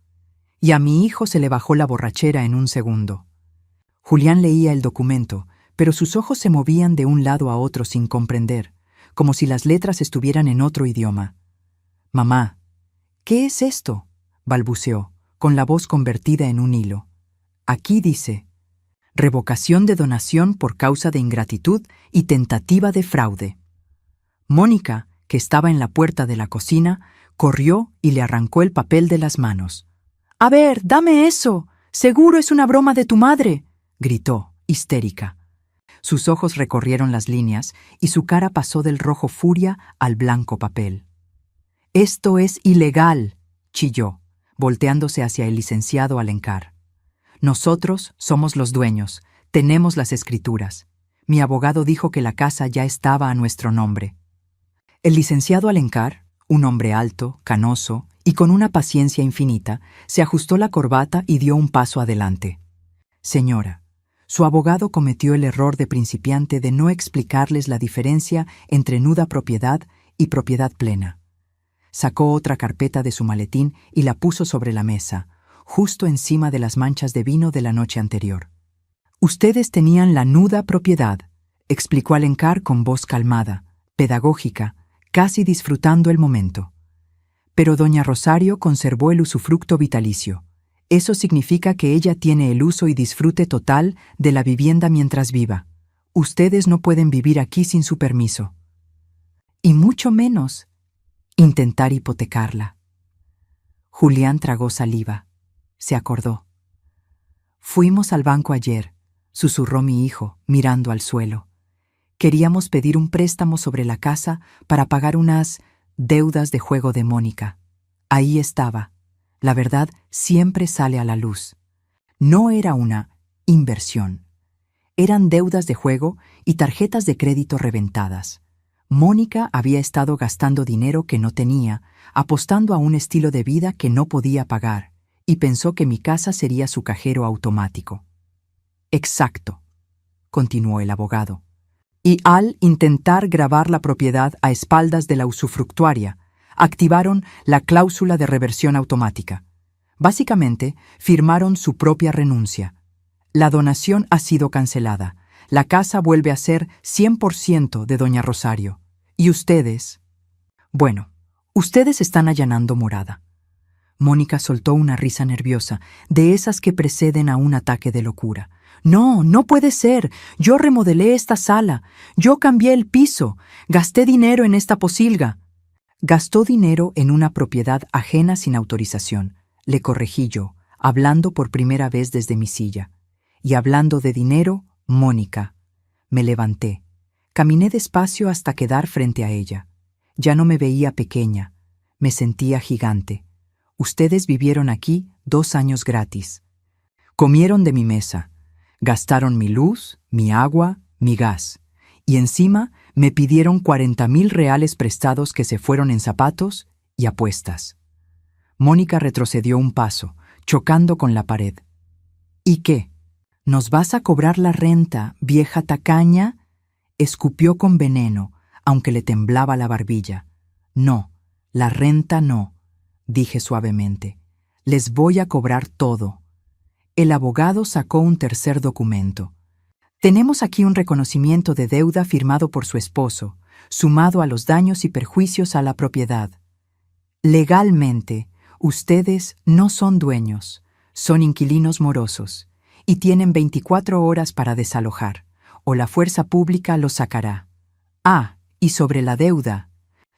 Speaker 1: Y a mi hijo se le bajó la borrachera en un segundo. Julián leía el documento, pero sus ojos se movían de un lado a otro sin comprender, como si las letras estuvieran en otro idioma. «Mamá, ¿qué es esto?», balbuceó, con la voz convertida en un hilo. «Aquí dice: revocación de donación por causa de ingratitud y tentativa de fraude». Mónica, que estaba en la puerta de la cocina, corrió y le arrancó el papel de las manos. «A ver, dame eso. Seguro es una broma de tu madre», gritó, histérica. Sus ojos recorrieron las líneas y su cara pasó del rojo furia al blanco papel. «Esto es ilegal», chilló, volteándose hacia el licenciado Alencar. «Nosotros somos los dueños, tenemos las escrituras. Mi abogado dijo que la casa ya estaba a nuestro nombre». El licenciado Alencar, un hombre alto, canoso y con una paciencia infinita, se ajustó la corbata y dio un paso adelante. «Señora, su abogado cometió el error de principiante de no explicarles la diferencia entre nuda propiedad y propiedad plena». Sacó otra carpeta de su maletín y la puso sobre la mesa, justo encima de las manchas de vino de la noche anterior. «Ustedes tenían la nuda propiedad», explicó Alencar con voz calmada, pedagógica, casi disfrutando el momento. «Pero doña Rosario conservó el usufructo vitalicio. Eso significa que ella tiene el uso y disfrute total de la vivienda mientras viva. Ustedes no pueden vivir aquí sin su permiso». Y intentar hipotecarla. Julián tragó saliva. Se acordó. Fuimos al banco ayer, susurró mi hijo, mirando al suelo. Queríamos pedir un préstamo sobre la casa para pagar unas deudas de juego de Mónica. Ahí estaba. La verdad siempre sale a la luz. No era una inversión. Eran deudas de juego y tarjetas de crédito reventadas. Mónica había estado gastando dinero que no tenía, apostando a un estilo de vida que no podía pagar, y pensó que mi casa sería su cajero automático. Exacto, continuó el abogado. Y al intentar gravar la propiedad a espaldas de la usufructuaria, activaron la cláusula de reversión automática. Básicamente, firmaron su propia renuncia. La donación ha sido cancelada. La casa vuelve a ser 100% de doña Rosario. ¿Y ustedes? Bueno, ustedes están allanando morada. Mónica soltó una risa nerviosa, de esas que preceden a un ataque de locura. No, no puede ser. Yo remodelé esta sala. Yo cambié el piso. Gasté dinero en esta posilga. Gastó dinero en una propiedad ajena sin autorización. Le corregí yo, hablando por primera vez desde mi silla. Y hablando de dinero, Mónica. Me levanté. Caminé despacio hasta quedar frente a ella. Ya no me veía pequeña. Me sentía gigante. Ustedes vivieron aquí 2 años gratis. Comieron de mi mesa. Gastaron mi luz, mi agua, mi gas. Y encima me pidieron 40,000 reales prestados que se fueron en zapatos y apuestas. Mónica retrocedió un paso, chocando con la pared. ¿Y qué? ¿Nos vas a cobrar la renta, vieja tacaña? Escupió con veneno, aunque le temblaba la barbilla. No, la renta no, dije suavemente. Les voy a cobrar todo. El abogado sacó un tercer documento. Tenemos aquí un reconocimiento de deuda firmado por su esposo, sumado a los daños y perjuicios a la propiedad. Legalmente, ustedes no son dueños, son inquilinos morosos, y tienen 24 horas para desalojar, o la fuerza pública los sacará. Ah, y sobre la deuda.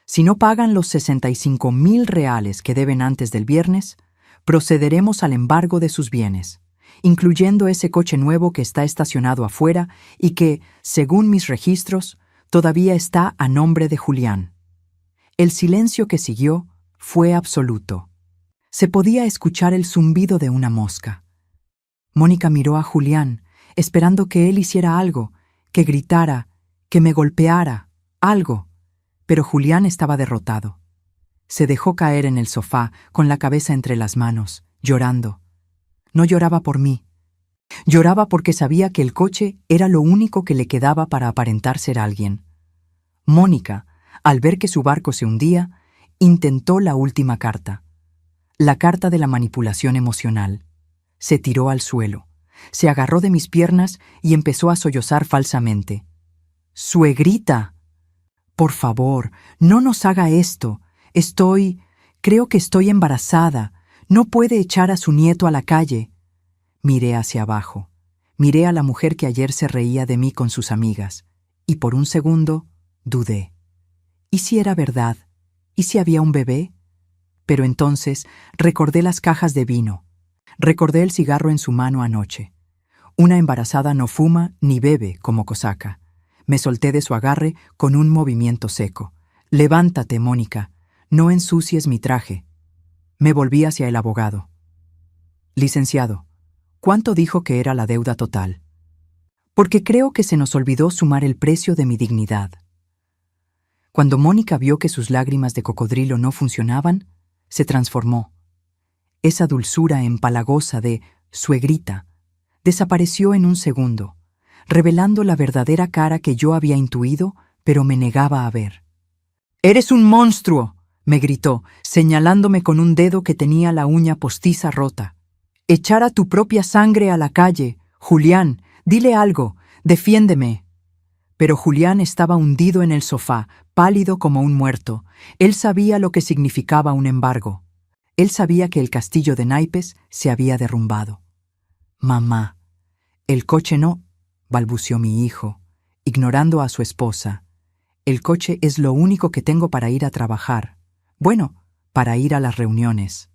Speaker 1: Si no pagan los 65,000 reales que deben antes del viernes, procederemos al embargo de sus bienes, incluyendo ese coche nuevo que está estacionado afuera y que, según mis registros, todavía está a nombre de Julián. El silencio que siguió fue absoluto. Se podía escuchar el zumbido de una mosca. Mónica miró a Julián, esperando que él hiciera algo, que gritara, que me golpeara, algo. Pero Julián estaba derrotado. Se dejó caer en el sofá, con la cabeza entre las manos, llorando. No lloraba por mí. Lloraba porque sabía que el coche era lo único que le quedaba para aparentar ser alguien. Mónica, al ver que su barco se hundía, intentó la última carta. La carta de la manipulación emocional. Se tiró al suelo, se agarró de mis piernas y empezó a sollozar falsamente. ¡Suegrita! Por favor, no nos haga esto. Creo que estoy embarazada. No puede echar a su nieto a la calle. Miré hacia abajo. Miré a la mujer que ayer se reía de mí con sus amigas. Y por un segundo, dudé. ¿Y si era verdad? ¿Y si había un bebé? Pero entonces recordé las cajas de vino. Recordé el cigarro en su mano anoche. Una embarazada no fuma ni bebe como cosaca. Me solté de su agarre con un movimiento seco. «Levántate, Mónica. No ensucies mi traje». Me volví hacia el abogado. «Licenciado, ¿cuánto dijo que era la deuda total?» Porque creo que se nos olvidó sumar el precio de mi dignidad. Cuando Mónica vio que sus lágrimas de cocodrilo no funcionaban, se transformó. Esa dulzura empalagosa de suegrita desapareció en un segundo, revelando la verdadera cara que yo había intuido, pero me negaba a ver. «¡Eres un monstruo!», me gritó, señalándome con un dedo que tenía la uña postiza rota. «Echar a tu propia sangre a la calle. Julián, dile algo, defiéndeme». Pero Julián estaba hundido en el sofá, pálido como un muerto. Él sabía lo que significaba un embargo. Él sabía que el castillo de naipes se había derrumbado. «Mamá, el coche no», balbució mi hijo, ignorando a su esposa. «El coche es lo único que tengo para ir a trabajar. Bueno, para ir a las reuniones.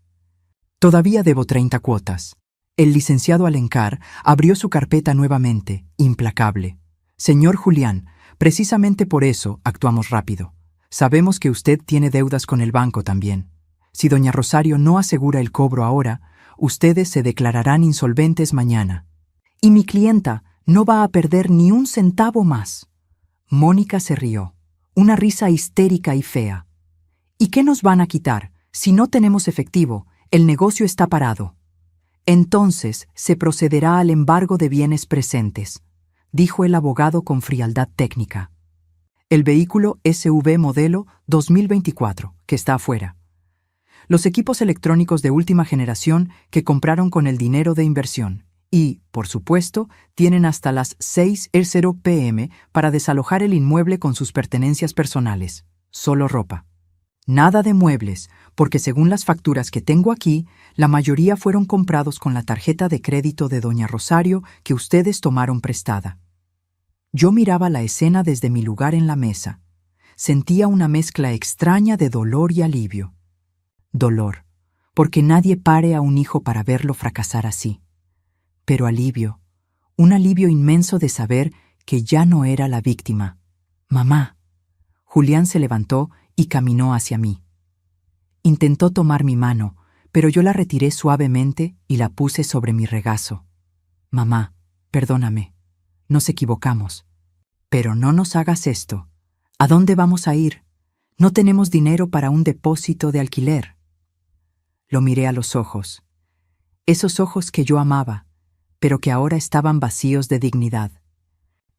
Speaker 1: Todavía debo 30 cuotas. El licenciado Alencar abrió su carpeta nuevamente, implacable. Señor Julián, precisamente por eso actuamos rápido. Sabemos que usted tiene deudas con el banco también. Si doña Rosario no asegura el cobro ahora, ustedes se declararán insolventes mañana. Y mi clienta no va a perder ni un centavo más. Mónica se rió, una risa histérica y fea. ¿Y qué nos van a quitar? Si no tenemos efectivo, el negocio está parado. Entonces se procederá al embargo de bienes presentes, dijo el abogado con frialdad técnica. El vehículo SUV modelo 2024, que está afuera. Los equipos electrónicos de última generación que compraron con el dinero de inversión. Y, por supuesto, tienen hasta las 6:00 p.m. para desalojar el inmueble con sus pertenencias personales. Solo ropa. Nada de muebles, porque según las facturas que tengo aquí, la mayoría fueron comprados con la tarjeta de crédito de doña Rosario que ustedes tomaron prestada. Yo miraba la escena desde mi lugar en la mesa. Sentía una mezcla extraña de dolor y alivio. Dolor, porque nadie pare a un hijo para verlo fracasar así. Pero alivio, un alivio inmenso de saber que ya no era la víctima. Mamá. Julián se levantó y caminó hacia mí. Intentó tomar mi mano, pero yo la retiré suavemente y la puse sobre mi regazo. Mamá, perdóname. Nos equivocamos. Pero no nos hagas esto. ¿A dónde vamos a ir? No tenemos dinero para un depósito de alquiler. Lo miré a los ojos. Esos ojos que yo amaba, pero que ahora estaban vacíos de dignidad.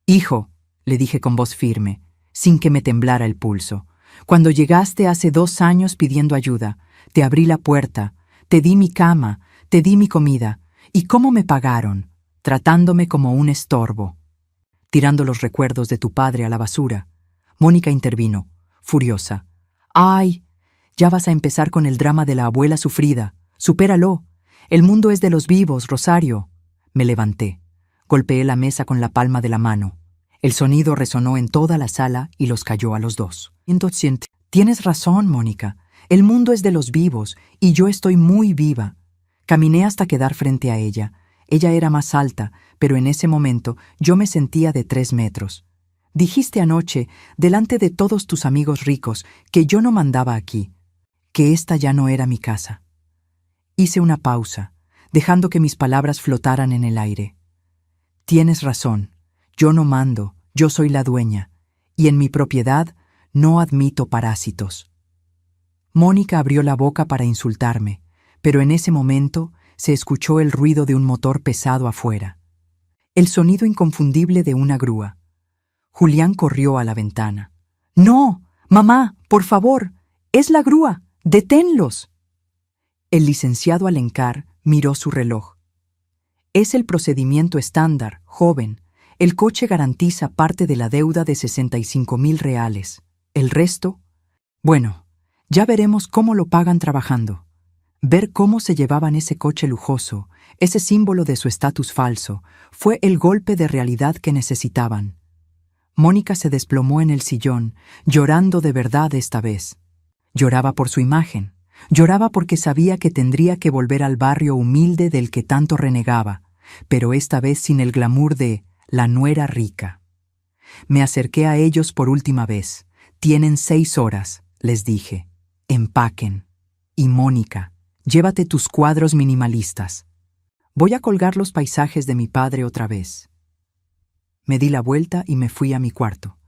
Speaker 1: Hijo, le dije con voz firme, sin que me temblara el pulso, cuando llegaste hace 2 años pidiendo ayuda, te abrí la puerta, te di mi cama, te di mi comida. ¿Y cómo me pagaron? Tratándome como un estorbo. Tirando los recuerdos de tu padre a la basura. Mónica intervino, furiosa. ¡Ay! Ya vas a empezar con el drama de la abuela sufrida. Supéralo. El mundo es de los vivos, Rosario. Me levanté. Golpeé la mesa con la palma de la mano. El sonido resonó en toda la sala y los cayó a los dos. Entonces, tienes razón, Mónica. El mundo es de los vivos y yo estoy muy viva. Caminé hasta quedar frente a ella. Ella era más alta, pero en ese momento yo me sentía de 3 metros. Dijiste anoche, delante de todos tus amigos ricos, que yo no mandaba aquí, que esta ya no era mi casa. Hice una pausa, dejando que mis palabras flotaran en el aire. Tienes razón, yo no mando, yo soy la dueña, y en mi propiedad no admito parásitos. Mónica abrió la boca para insultarme, pero en ese momento se escuchó el ruido de un motor pesado afuera. El sonido inconfundible de una grúa. Julián corrió a la ventana. ¡No! ¡Mamá! ¡Por favor! ¡Es la grúa! ¡Deténlos! El licenciado Alencar miró su reloj. Es el procedimiento estándar, joven. El coche garantiza parte de la deuda de 65,000 reales. El resto, bueno, ya veremos cómo lo pagan trabajando. Ver cómo se llevaban ese coche lujoso, ese símbolo de su estatus falso, fue el golpe de realidad que necesitaban. Mónica se desplomó en el sillón, llorando de verdad esta vez. Lloraba por su imagen, lloraba porque sabía que tendría que volver al barrio humilde del que tanto renegaba, pero esta vez sin el glamour de la nuera rica. Me acerqué a ellos por última vez. Tienen 6 horas, les dije. Empaquen. Y Mónica, llévate tus cuadros minimalistas. Voy a colgar los paisajes de mi padre otra vez. Me di la vuelta y me fui a mi cuarto.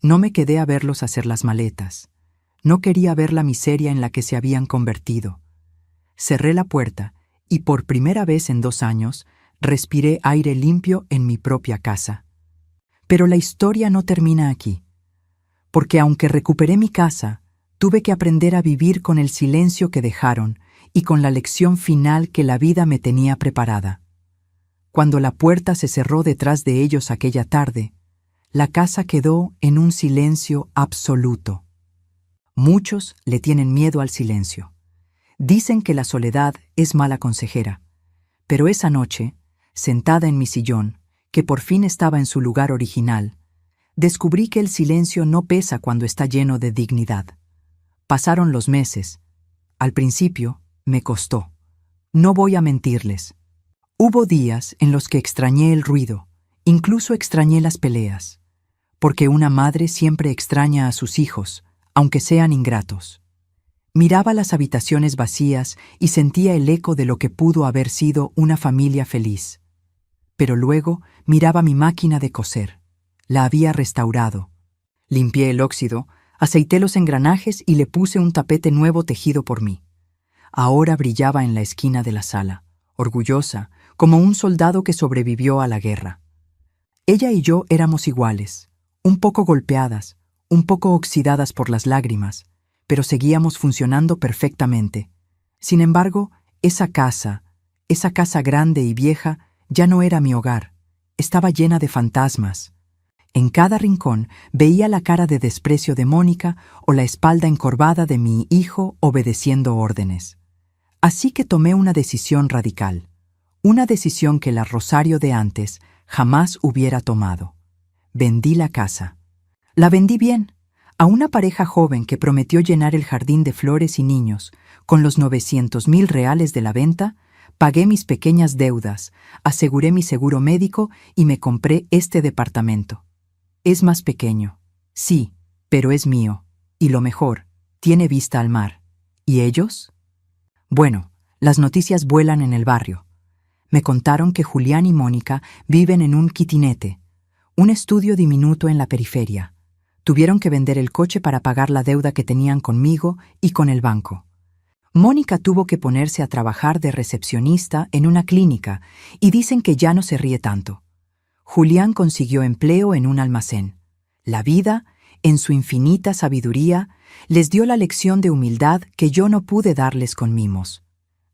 Speaker 1: No me quedé a verlos hacer las maletas. No quería ver la miseria en la que se habían convertido. Cerré la puerta y por primera vez en 2 años respiré aire limpio en mi propia casa. Pero la historia no termina aquí. Porque aunque recuperé mi casa, tuve que aprender a vivir con el silencio que dejaron y con la lección final que la vida me tenía preparada. Cuando la puerta se cerró detrás de ellos aquella tarde, la casa quedó en un silencio absoluto. Muchos le tienen miedo al silencio. Dicen que la soledad es mala consejera. Pero esa noche, sentada en mi sillón, que por fin estaba en su lugar original, descubrí que el silencio no pesa cuando está lleno de dignidad. Pasaron los meses. Al principio, me costó. No voy a mentirles. Hubo días en los que extrañé el ruido, incluso extrañé las peleas, porque una madre siempre extraña a sus hijos, aunque sean ingratos. Miraba las habitaciones vacías y sentía el eco de lo que pudo haber sido una familia feliz. Pero luego miraba mi máquina de coser. La había restaurado. Limpié el óxido, aceité los engranajes y le puse un tapete nuevo tejido por mí. Ahora brillaba en la esquina de la sala, orgullosa, como un soldado que sobrevivió a la guerra. Ella y yo éramos iguales, un poco golpeadas, un poco oxidadas por las lágrimas, pero seguíamos funcionando perfectamente. Sin embargo, esa casa grande y vieja, ya no era mi hogar. Estaba llena de fantasmas. En cada rincón veía la cara de desprecio de Mónica o la espalda encorvada de mi hijo obedeciendo órdenes. Así que tomé una decisión radical, una decisión que la Rosario de antes jamás hubiera tomado. Vendí la casa. La vendí bien, a una pareja joven que prometió llenar el jardín de flores y niños. Con los 900,000 reales de la venta, pagué mis pequeñas deudas, aseguré mi seguro médico y me compré este departamento. Es más pequeño, sí, pero es mío. Y lo mejor, tiene vista al mar. ¿Y ellos? Bueno, las noticias vuelan en el barrio. Me contaron que Julián y Mónica viven en un kittinete, un estudio diminuto en la periferia. Tuvieron que vender el coche para pagar la deuda que tenían conmigo y con el banco. Mónica tuvo que ponerse a trabajar de recepcionista en una clínica y dicen que ya no se ríe tanto. Julián consiguió empleo en un almacén. La vida, en su infinita sabiduría, les dio la lección de humildad que yo no pude darles con mimos.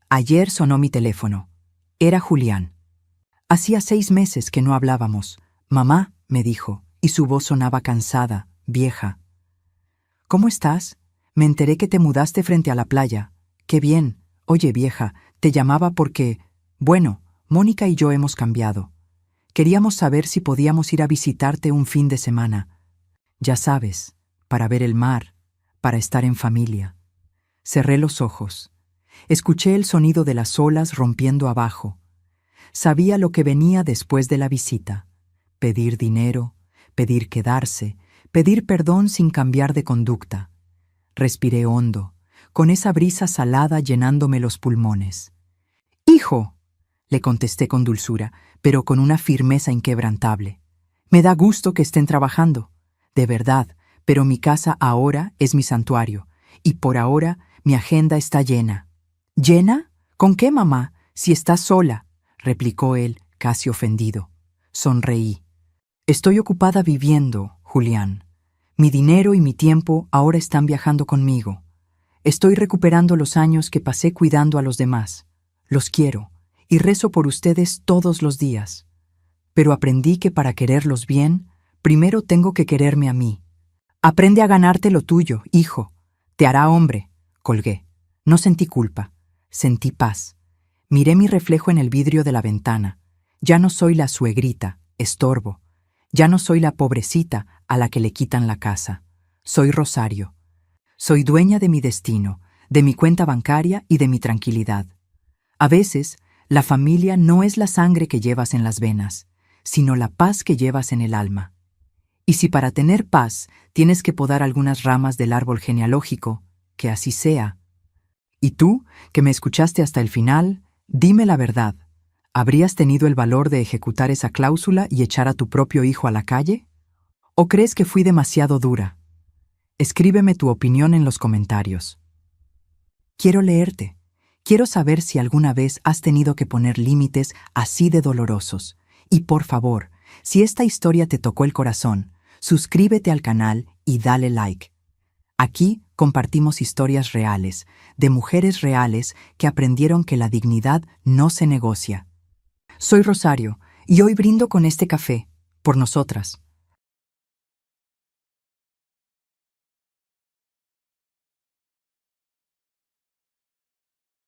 Speaker 1: Ayer sonó mi teléfono. Era Julián. Hacía 6 meses que no hablábamos. «Mamá», me dijo, y su voz sonaba cansada, vieja. «¿Cómo estás? Me enteré que te mudaste frente a la playa. ¡Qué bien! Oye, vieja, te llamaba porque, bueno, Mónica y yo hemos cambiado. Queríamos saber si podíamos ir a visitarte un fin de semana. Ya sabes, para ver el mar, para estar en familia». Cerré los ojos. Escuché el sonido de las olas rompiendo abajo. Sabía lo que venía después de la visita. Pedir dinero, pedir quedarse, pedir perdón sin cambiar de conducta. Respiré hondo, con esa brisa salada llenándome los pulmones. «Hijo», le contesté con dulzura, pero con una firmeza inquebrantable. «Me da gusto que estén trabajando. De verdad, pero mi casa ahora es mi santuario, y por ahora mi agenda está llena». «¿Llena? ¿Con qué, mamá? Si estás sola», replicó él, casi ofendido. Sonreí. «Estoy ocupada viviendo, Julián. Mi dinero y mi tiempo ahora están viajando conmigo. Estoy recuperando los años que pasé cuidando a los demás. Los quiero, y rezo por ustedes todos los días. Pero aprendí que para quererlos bien, primero tengo que quererme a mí. Aprende a ganarte lo tuyo, hijo. Te hará hombre», colgué. No sentí culpa. Sentí paz. Miré mi reflejo en el vidrio de la ventana. Ya no soy la suegrita, estorbo. Ya no soy la pobrecita a la que le quitan la casa. Soy Rosario. Soy dueña de mi destino, de mi cuenta bancaria y de mi tranquilidad. A veces, la familia no es la sangre que llevas en las venas, sino la paz que llevas en el alma. Y si para tener paz tienes que podar algunas ramas del árbol genealógico, que así sea. Y tú, que me escuchaste hasta el final, dime la verdad. ¿Habrías tenido el valor de ejecutar esa cláusula y echar a tu propio hijo a la calle? ¿O crees que fui demasiado dura? Escríbeme tu opinión en los comentarios. Quiero leerte. Quiero saber si alguna vez has tenido que poner límites así de dolorosos. Y por favor, si esta historia te tocó el corazón, suscríbete al canal y dale like. Aquí compartimos historias reales, de mujeres reales que aprendieron que la dignidad no se negocia. Soy Rosario, y hoy brindo con este café, por nosotras.